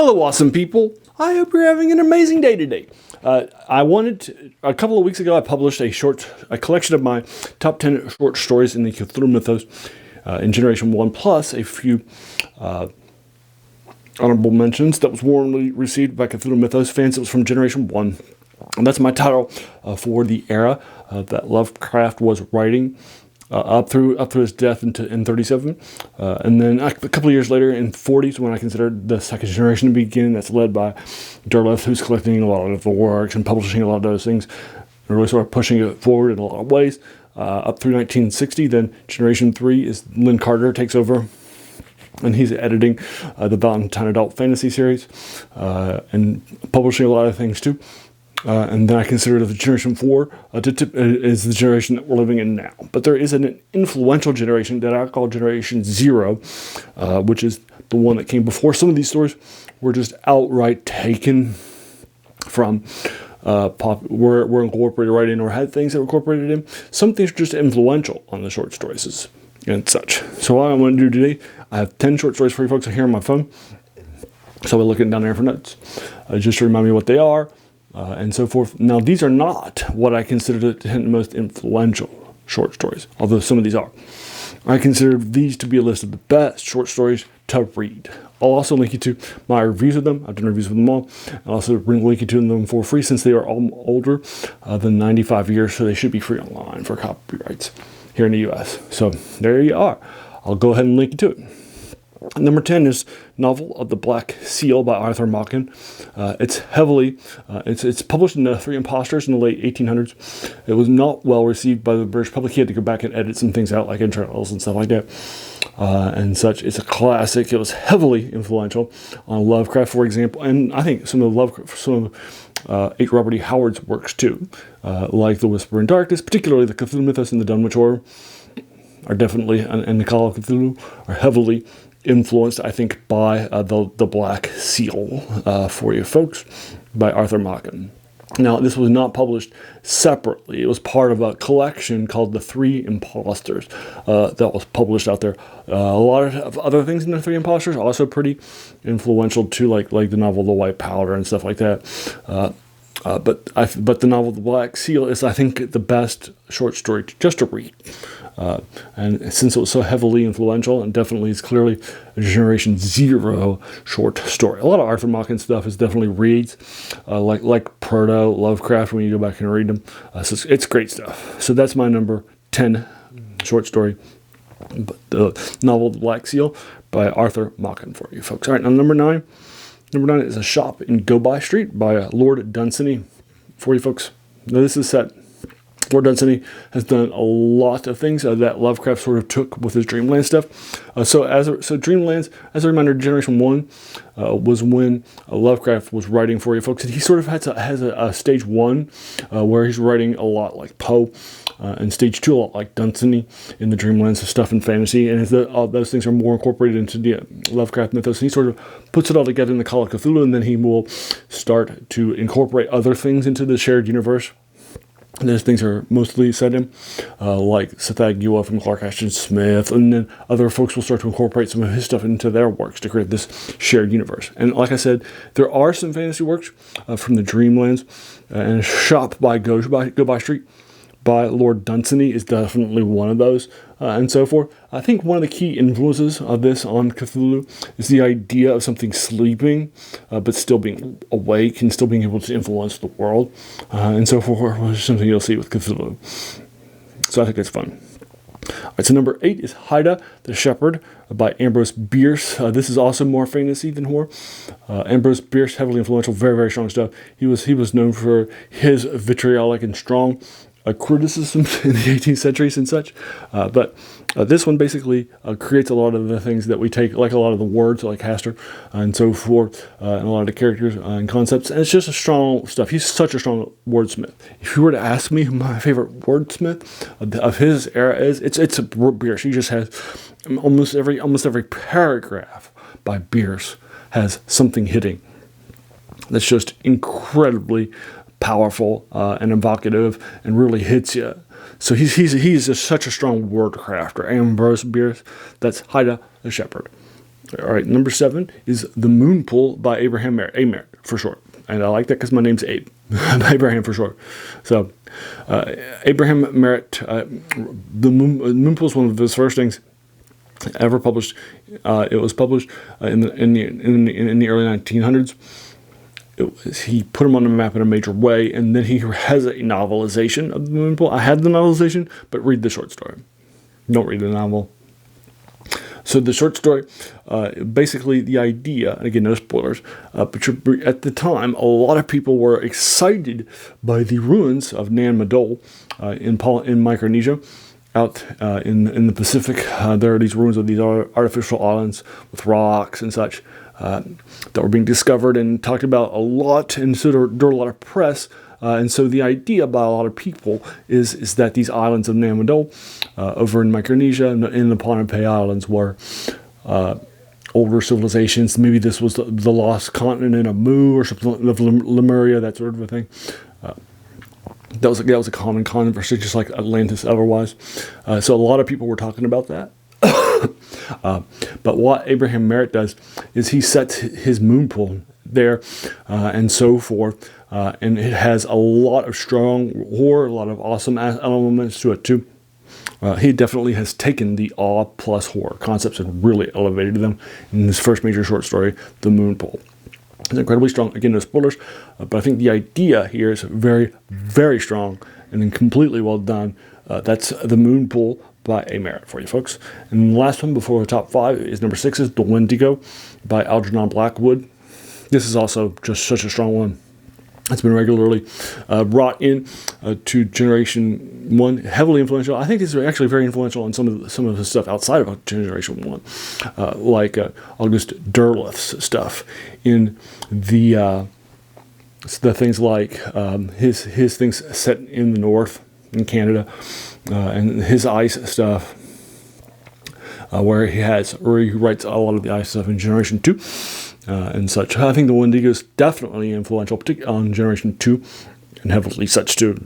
Hello, awesome people. I hope you're having an amazing day today. A couple of weeks ago, I published a collection of my top 10 short stories in the Cthulhu Mythos in Generation 1, plus a few honorable mentions that was warmly received by Cthulhu Mythos fans. It was from Generation 1. And that's my title for the era that Lovecraft was writing up through his death in 37. And then a couple of years later, in 40s, when I considered the second generation to begin, that's led by Derleth, who's collecting a lot of the works and publishing a lot of those things, and really sort of pushing it forward in a lot of ways. Up through 1960, then Generation 3 is Lynn Carter takes over, and he's editing the Valentine Adult Fantasy series and publishing a lot of things too. And then I consider the Generation 4 is the generation that we're living in now. But there is an influential generation that I call Generation Zero, which is the one that came before. Some of these stories were just outright taken from were incorporated right in, or had things that were incorporated in. Some things are just influential on the short stories and such. So what I want to do today, I have 10 short stories for you folks here on my phone. So we're looking down there for notes, just to remind me what they are. And so forth. Now, these are not what I consider the 10 most influential short stories, although some of these are. I consider these to be a list of the best short stories to read. I'll also link you to my reviews of them. I've done reviews of them all. I'll also link you to them for free, since they are all older than 95 years, so they should be free online for copyrights here in the U.S. So there you are. I'll go ahead and link you to it. Number 10 is Novel of the Black Seal by Arthur Machen. It's heavily, it's published in the Three Impostors in the late 1800s. It was not well received by the British public. He had to go back and edit some things out, like internals and stuff like that, and such. It's a classic. It was heavily influential on Lovecraft, for example, and I think some of H. Robert E. Howard's works too, like The Whisper in Darkness, particularly the Cthulhu Mythos and the Dunwich Horror, are definitely, and the Call of Cthulhu, are heavily influenced, I think, by the Black Seal for you folks, by Arthur Machen. Now, this was not published separately. It was part of a collection called The Three Impostors that was published out there. A lot of other things in The Three Impostors are also pretty influential too, like the novel The White Powder and stuff like that. But the novel The Black Seal is, I think, the best short story just to read. And since it was so heavily influential, and definitely is clearly a Generation Zero short story. A lot of Arthur Machen stuff is definitely reads, like Proto Lovecraft when you go back and read them. So it's great stuff. So that's my number 10 short story, the novel The Black Seal by Arthur Machen for you folks. All right, now number 9. Number 9 is A Shop in Go-By Street by Lord Dunsany for you folks. Now this is set. Lord Dunsany has done a lot of things that Lovecraft sort of took with his Dreamland stuff. So Dreamlands, as a reminder, Generation 1 was when Lovecraft was writing for you folks. And he sort of has a stage 1 where he's writing a lot like Poe, and stage 2 a lot like Dunsany in the Dreamlands of stuff and fantasy. And all those things are more incorporated into the Lovecraft mythos. And he sort of puts it all together in the Call of Cthulhu, and then he will start to incorporate other things into the shared universe. Those things are mostly set in, like Sethagua from Clark Ashton Smith, and then other folks will start to incorporate some of his stuff into their works to create this shared universe. And like I said, there are some fantasy works from the Dreamlands, and A Shop by Go-By Street by Lord Dunsany is definitely one of those, and so forth. I think one of the key influences of this on Cthulhu is the idea of something sleeping, but still being awake and still being able to influence the world, and so forth, which is something you'll see with Cthulhu. So I think it's fun. All right, so number 8 is Haida the Shepherd by Ambrose Bierce. This is also more fantasy than horror. Ambrose Bierce, heavily influential, very, very strong stuff. He was known for his vitriolic and strong criticism in the 18th centuries and such, but this one basically creates a lot of the things that we take, like a lot of the words, like Hastur and so forth, and a lot of the characters and concepts, and it's just a strong stuff. He's such a strong wordsmith. If you were to ask me who my favorite wordsmith of his era is, it's Bierce. He just has almost every paragraph by Bierce has something hitting that's just incredibly powerful and evocative and really hits you. So he's just such a strong word crafter. Ambrose Bierce, that's Haida the Shepherd. All right, number 7 is The Moon Pool by Abraham Merritt, A-Merritt for short. And I like that because my name's Abe, Abraham for short. So, Abraham Merritt, The Moon Pool is one of his first things ever published. It was published in the early 1900s. He put him on the map in a major way, and then he has a novelization of The Moon Pool. I had the novelization, but read the short story. Don't read the novel. So the short story, basically the idea, and again, no spoilers, but at the time, a lot of people were excited by the ruins of Nan Madol in Micronesia. Out in the Pacific, there are these ruins of these artificial islands with rocks and such that were being discovered and talked about a lot, and so there were a lot of press. And so the idea by a lot of people is that these islands of Nan Madol over in Micronesia and in the Pohnpei Islands were older civilizations. Maybe this was the lost continent of Mu or something of Lemuria, that sort of a thing. That was a common controversy, just like Atlantis otherwise. So a lot of people were talking about that. But what Abraham Merritt does is he sets his moon pool there and so forth. And it has a lot of strong horror, a lot of awesome elements to it too. He definitely has taken the awe plus horror concepts and really elevated them in his first major short story, The Moon Pool. It's incredibly strong. Again, no spoilers, but I think the idea here is very, very strong and then completely well done. That's The Moon Pool by A. Merritt for you folks. And the last one before the top 5 is number 6 is The Wendigo by Algernon Blackwood. This is also just such a strong one. It's been regularly brought in to Generation 1, heavily influential. I think this is actually very influential on some of the stuff outside of Generation 1, like August Derleth's stuff in the things like his things set in the north in Canada, and his ice stuff, where he writes a lot of the ice stuff in Generation 2. And such. I think The Wendigo is definitely influential, particularly on Generation 2, and heavily such too.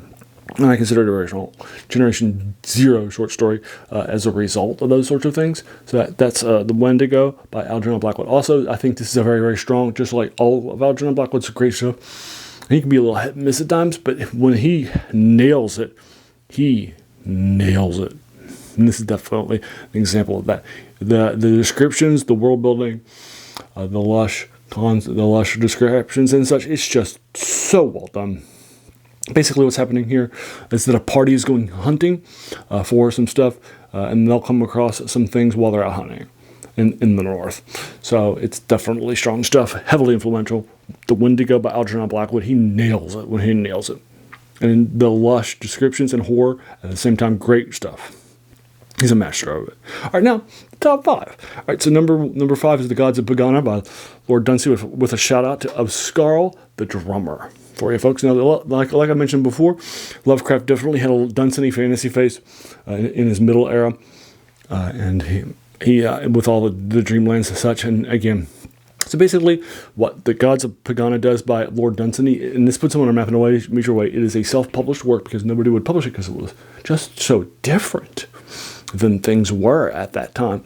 And I consider it a very strong Generation Zero short story as a result of those sorts of things. So that's The Wendigo by Algernon Blackwood. Also, I think this is a very, very strong, just like all of Algernon Blackwood's great stuff. He can be a little hit and miss at times, but when he nails it, he nails it. And this is definitely an example of that. The descriptions, the world building, the lush descriptions and such, it's just so well done. Basically what's happening here is that a party is going hunting for some stuff, and they'll come across some things while they're out hunting in the north. So it's definitely strong stuff, heavily influential. The Wendigo by Algernon Blackwood, he nails it when he nails it. And the lush descriptions and horror at the same time, great stuff. He's a master of it. All right, now, the top 5. All right, so number 5 is The Gods of Pagana by Lord Dunsany with a shout-out to Scarl the Drummer for you folks. Now, like I mentioned before, Lovecraft definitely had a Dunsany fantasy face in his middle era. And he with all the dreamlands and such. And again, so basically, what The Gods of Pagana does by Lord Dunsany, and this puts him on a map in a major way, it is a self-published work because nobody would publish it because it was just so different than things were at that time.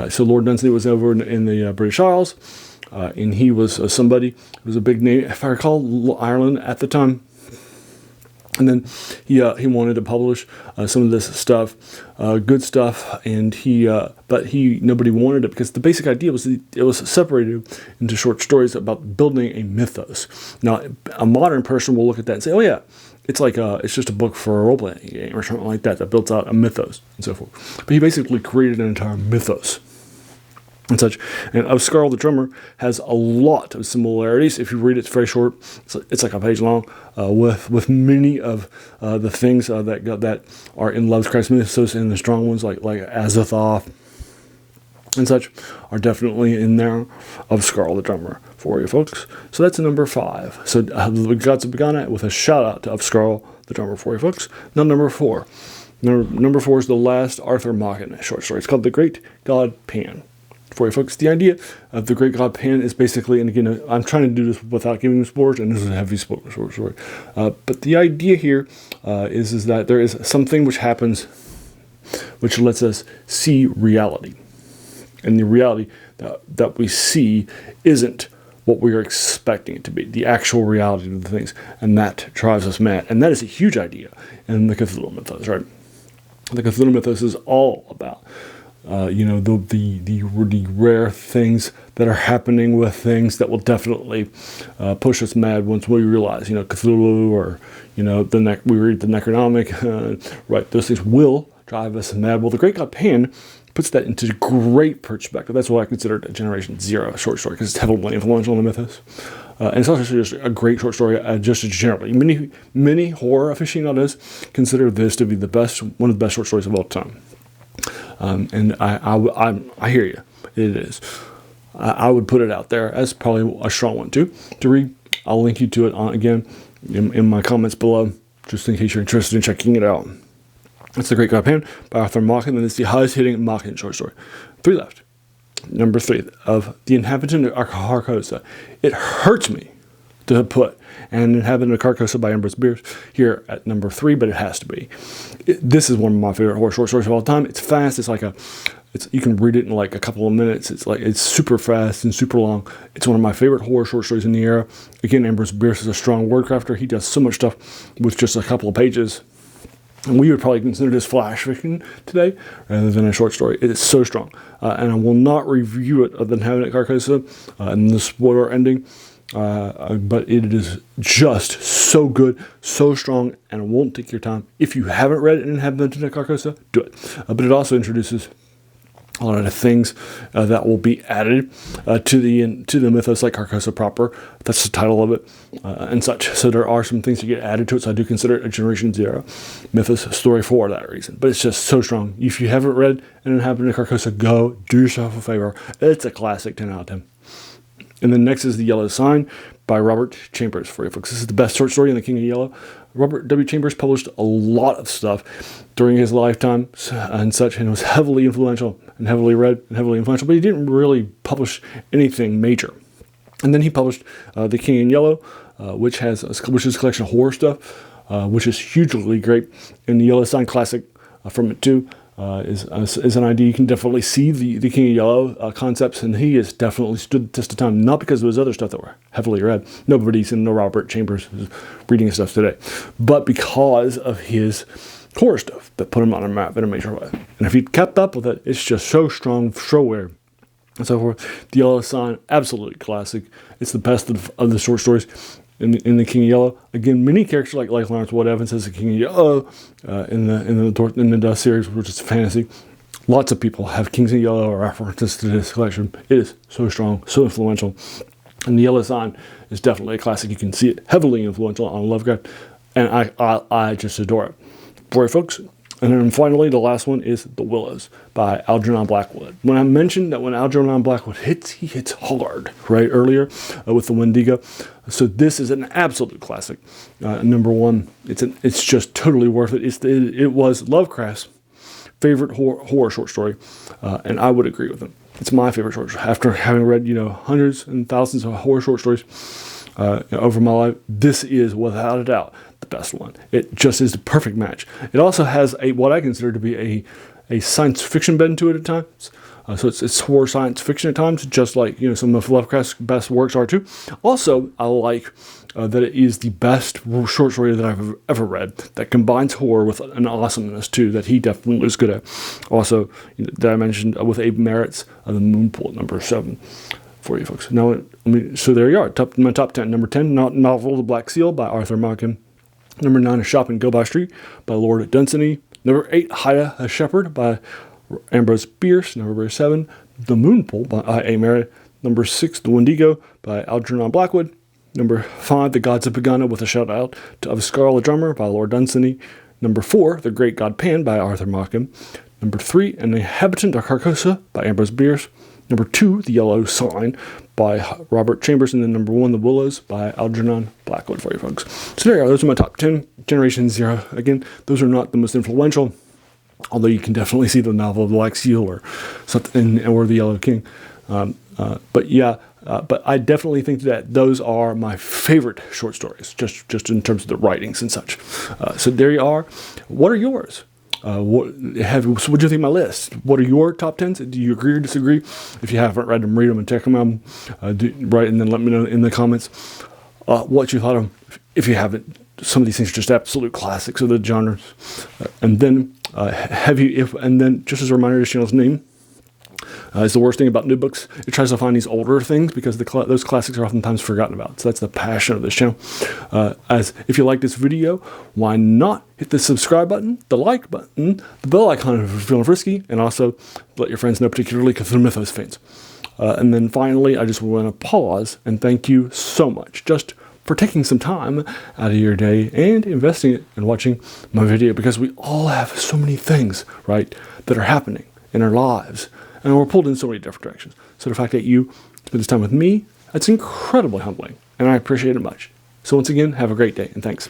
So Lord Dunsany was over in the British Isles, and he was somebody who was a big name, if I recall, Ireland at the time. And then he wanted to publish some of this stuff, good stuff, and nobody wanted it because the basic idea was that it was separated into short stories about building a mythos. Now, a modern person will look at that and say, "Oh yeah, it's like it's just a book for a role-playing game or something like that builds out a mythos and so forth." But he basically created an entire mythos and such. And Scarl the Drummer has a lot of similarities. If you read it, it's very short. It's like a page long, with many of the things that are in Lovecraft's mythos, and the strong ones like Azathoth and such are definitely in there of Scarl the Drummer for you folks. So that's number 5. So The Gods of Pagana with a shout out to Scarl the Drummer for you folks. Now number 4. Number 4 is the last Arthur Machen short story. It's called The Great God Pan. For you folks, the idea of the Great God Pan is basically, and again, I'm trying to do this without giving spoilers, and this is a heavy spoiler short story. But the idea here is that there is something which happens which lets us see reality. And the reality that we see isn't what we are expecting it to be, the actual reality of the things, and that drives us mad. And that is a huge idea in the Cthulhu Mythos, right? The Cthulhu Mythos is all about, the rare things that are happening with things that will definitely push us mad once we realize, Cthulhu or, we read the Necronomic, right? Those things will drive us mad. Well, the Great God Pan puts that into great perspective. That's why I consider it a Generation Zero short story, because it's heavily influential in the mythos. And it's also just a great short story, just generally. Many horror aficionados consider this to be one of the best short stories of all time. And I hear you. It is. I would put it out there as probably a strong one to read. I'll link you to it again in my comments below, just in case you're interested in checking it out. It's The Great God Pan by Arthur Machen, and it's the highest hitting Machen short story. 3 left. Number 3 of The Inhabitant of Carcosa. It hurts me to put An Inhabitant of Carcosa by Ambrose Bierce here at number 3, but it has to be. This is one of my favorite horror short stories of all time. It's fast. You can read it in like a couple of minutes. It's super fast and super long. It's one of my favorite horror short stories in the era. Again, Ambrose Bierce is a strong word crafter. He does so much stuff with just a couple of pages. And we would probably consider this flash fiction today rather than a short story. It is so strong. And I will not review it other than having it Carcosa and the spoiler ending. But it is just so good, so strong, and it won't take your time. If you haven't read it and haven't been to Carcosa, do it. But it also introduces a lot of things that will be added to the mythos, like Carcosa proper. That's the title of it, and such. So there are some things that get added to it. So I do consider it a Generation Zero mythos story for that reason. But it's just so strong. If you haven't read And It Happened to Carcosa, go do yourself a favor. It's a classic 10 out of 10. And then next is The Yellow Sign by Robert Chambers for you folks. This is the best short story in the King of Yellow. Robert W. Chambers published a lot of stuff during his lifetime and such, and was heavily influential and heavily read and heavily influential, but he didn't really publish anything major. And then he published The King in Yellow, which is a collection of horror stuff, which is hugely great. And The Yellow Sign Classic from it too is an idea. You can definitely see the King of Yellow concepts, and he has definitely stood the test of time, not because of his other stuff that were heavily read. Nobody's in no Robert Chambers reading his stuff today, but because of his horror stuff that put him on a map in a major way. And if he'd kept up with it, it's just so strong, so weird, and so forth. The Yellow Sign, absolutely classic. It's the best of the short stories in the King of Yellow. Again, many characters like Lawrence Wood Evans as the King of Yellow in the Dust series, which is fantasy. Lots of people have Kings of Yellow or references to this collection. It is so strong, so influential. And The Yellow Sign is definitely a classic. You can see it heavily influential on Lovecraft, and I just adore it. For you folks. And then finally, the last one is The Willows by Algernon Blackwood. When I mentioned that when Algernon Blackwood hits, he hits hard, right, earlier with the Wendigo. So this is an absolute classic. Number 1, it's just totally worth it. It was Lovecraft's favorite horror short story, and I would agree with him. It's my favorite short story. After having read, hundreds and thousands of horror short stories over my life, this is without a doubt the best one. It just is the perfect match. It also has what I consider to be a science fiction bend to it at times. So it's horror science fiction at times, just like some of Lovecraft's best works are too. Also, I like that it is the best short story that I've ever read that combines horror with an awesomeness too, that he definitely was good at. Also, that I mentioned with Abe Merritt's The Moonpool at number 7 for you folks. Now, so there you are. My top 10. Number 10, novel The Black Seal by Arthur Machen. Number 9 is Shop and Go by Street by Lord Dunsany. Number 8, Hide a Shepherd by Ambrose Bierce. Number 7, The Moonpool by A. Merritt. Number 6, The Wendigo by Algernon Blackwood. Number 5, The Gods of Pagana with a shout out of Scarlet the Drummer by Lord Dunsany. Number 4, The Great God Pan by Arthur Machen. Number 3, An Inhabitant of Carcosa by Ambrose Bierce. Number 2, The Yellow Sign by Robert Chambers. And then number 1, The Willows by Algernon Blackwood for you folks. So there you go. Those are my top 10. Generation Zero. Again, those are not the most influential, although you can definitely see the novel of The Black Seal or something, or The Yellow King. But I definitely think that those are my favorite short stories, just in terms of the writings and such. So there you are. What are yours? So what do you think of my list? What are your top 10s? Do you agree or disagree? If you haven't read them, read them and check them out. Right, and then let me know in the comments what you thought of them. If you haven't, some of these things are just absolute classics of the genres. And then just as a reminder, this channel's name is the worst thing about new books. It tries to find these older things because those classics are oftentimes forgotten about. So that's the passion of this channel. As if you like this video, why not hit the subscribe button, the like button, the bell icon if you're feeling frisky, and also let your friends know, particularly Cthulhu Mythos fans. And then finally, I just want to pause and thank you so much just for taking some time out of your day and investing it in watching my video, because we all have so many things, right, that are happening in our lives. And we're pulled in so many different directions. So the fact that you spend this time with me, that's incredibly humbling. And I appreciate it much. So once again, have a great day, and thanks.